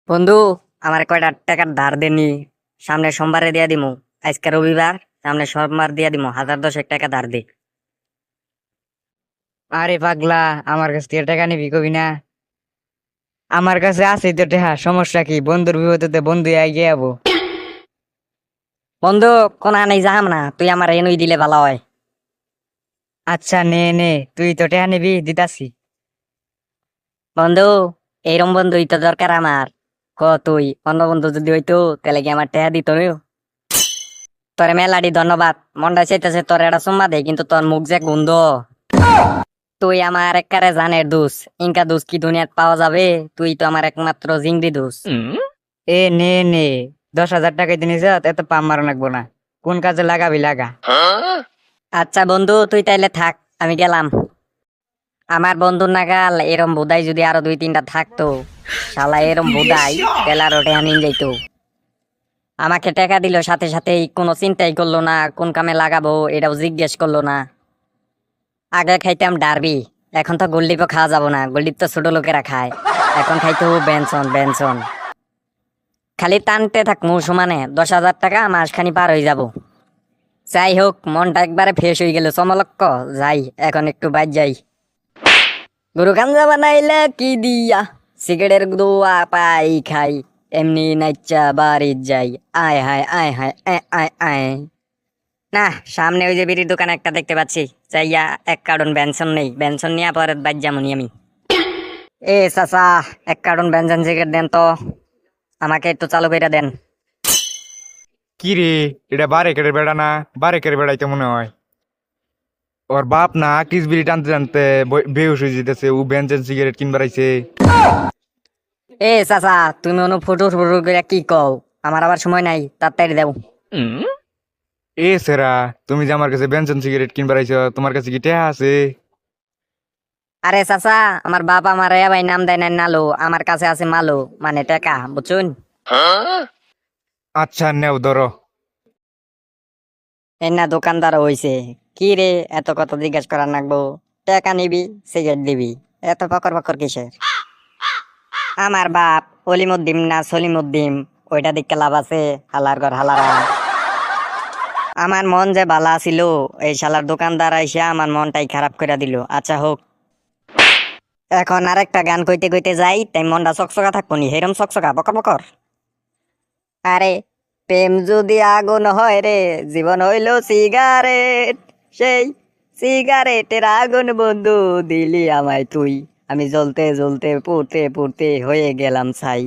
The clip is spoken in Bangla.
বন্ধু, আমার কয়টা টাকার ধার দেনি। সামনে সোমবারে দিয়া দিমু। আজকে রবিবার, সামনে সোমবার দিয়া দিমু। 1010 টাকা ধার দে। আরে পাগলা, আমার কাছ থেকে টাকা নিবি কবি না? আমার কাছে আছে তো টাকা, সমস্যা কি? বন্ধুর বিপদে বন্ধু এগিয়ে যাবো। বন্ধু, কোন আনাই যাহাম না, তুই আমার এনুই দিলে ভালো হয়। আচ্ছা, নে নে, তুই তো টাকা নিবি, দিতাছি। বন্ধু, এইরম বন্ধুই তো দরকার আমার। তুই অন্য বন্ধু যদি হইতো তাহলে কি আমার টেহা দিত? তোরে মেলাডি ধন্যবাদ। মনটা চাইতেছে তোর একটা সুম্মা দেয়, কিন্তু তোর মুখ যে গন্ধ। তুই আমার একবারে জানের দোষ। ইনকা দোষ কি দুনিয়াত পাওয়া যাবে? তুই তো আমার একমাত্র জিংড়ি দোষ। নে নে, 10,000 টাকা জিনিস এত পাম মারা লাগবো না। কোন কাজে লাগাবি লাগা। আচ্ছা বন্ধু, তুই তাইলে থাক, আমি গেলাম। আমার বন্ধুর নাগাল এরম বোধাই যদি আরো দুই তিনটা থাকতো, শালা এরম বোধাই তেলার ওঠে আনিন যাইতো। আমাকে টাকা দিল, সাথে সাথেই কোনো চিন্তাই করলো না, কোন কামে লাগাবো এটাও জিজ্ঞেস করলো না। আগে খাইতাম ডারবি, এখন তো গোলডিপও খাওয়া যাবো না, গোলডিপ তো ছোট লোকেরা খায়। এখন খাইতো বেনসন বেনসন। খালি টানতে থাক সমানে 10,000 টাকা মাসখানি পার হয়ে যাব। যাই হোক, মনটা একবারে ফ্রেশ হয়ে গেল চমলক্ক। যাই, এখন একটু বাইর যাই। গরু গাঞ্জা বানাইলে কি দিয়া, সিগারেটের দোয়া পাই খাই, এমনি নাইচা বাড়ির যাই। আয় হায় আয় হায় আয় আয় আয়। না, সামনে ওই যে বিড়ির দোকান একটা দেখতে পাচ্ছি, চাইয়া এক কার্টন বেনসন নেই, বেনসন নিয়ে পরে বাইর যামুনি আমি। এ চাচা, এক কার্টন বেনসন সিগারেট দেন তো, আমাকে একটু চালু করে দেন। কি রে, এটা বারেকের বেড়া না? বারেকের বেড়াইতে মনে হয়। ওর বাপ না কিস বিড়ি টানতে টানতে বেহুশ হয়ে যেতেছে, ও বেঞ্চেন সিগারেট কিনবার আইছে। এ চাচা, তুমি অনু ফুটুর ফুটুর করে কি কও? আমার আবার সময় নাই, তাড়াতাড়ি দেও। এ সেরা, তুমি যে আমার কাছে বেঞ্চেন সিগারেট কিনবার আইছো, তোমার কাছে কি টেহা আছে? আরে চাচা, আমার বাপ আমার ভাই নাম দেয় নাই নালো, আমার কাছে আছে মালো, মানে টাকা, বুঝছুন? আচ্ছা নেও ধরো। এই না দোকানদার হইছে। কি রে, এত কথা জিজ্ঞেস করার নাগবো? টাকা নিবি, সিগারেট দিবি, এত ফকর ফকর কিসের? আমার বাপ অলিমুদ্দিন না সলিমুদ্দিন, ওইটা দিকে লাভ আছে? হালার ঘর হালারা। আমার মন যে বালা ছিল, এই শালার দোকানদার আইসা আমার মনটাই খারাপ করে দিল। আচ্ছা হোক, এখন আরেকটা গান কইতে কইতে যাই, তাই মনটা চকচকা থাকবো নি, হেরম চকচকা বকর বকর। আরে, প্রেম যদি আগুন হয় রে, জীবন হইল সিগারেট, সেই সিগারেটের আগুন বন্ধু দিলি আমায় তুই, আমি জ্বলতে জ্বলতে পুড়তে পুড়তে হয়ে গেলাম ছাই।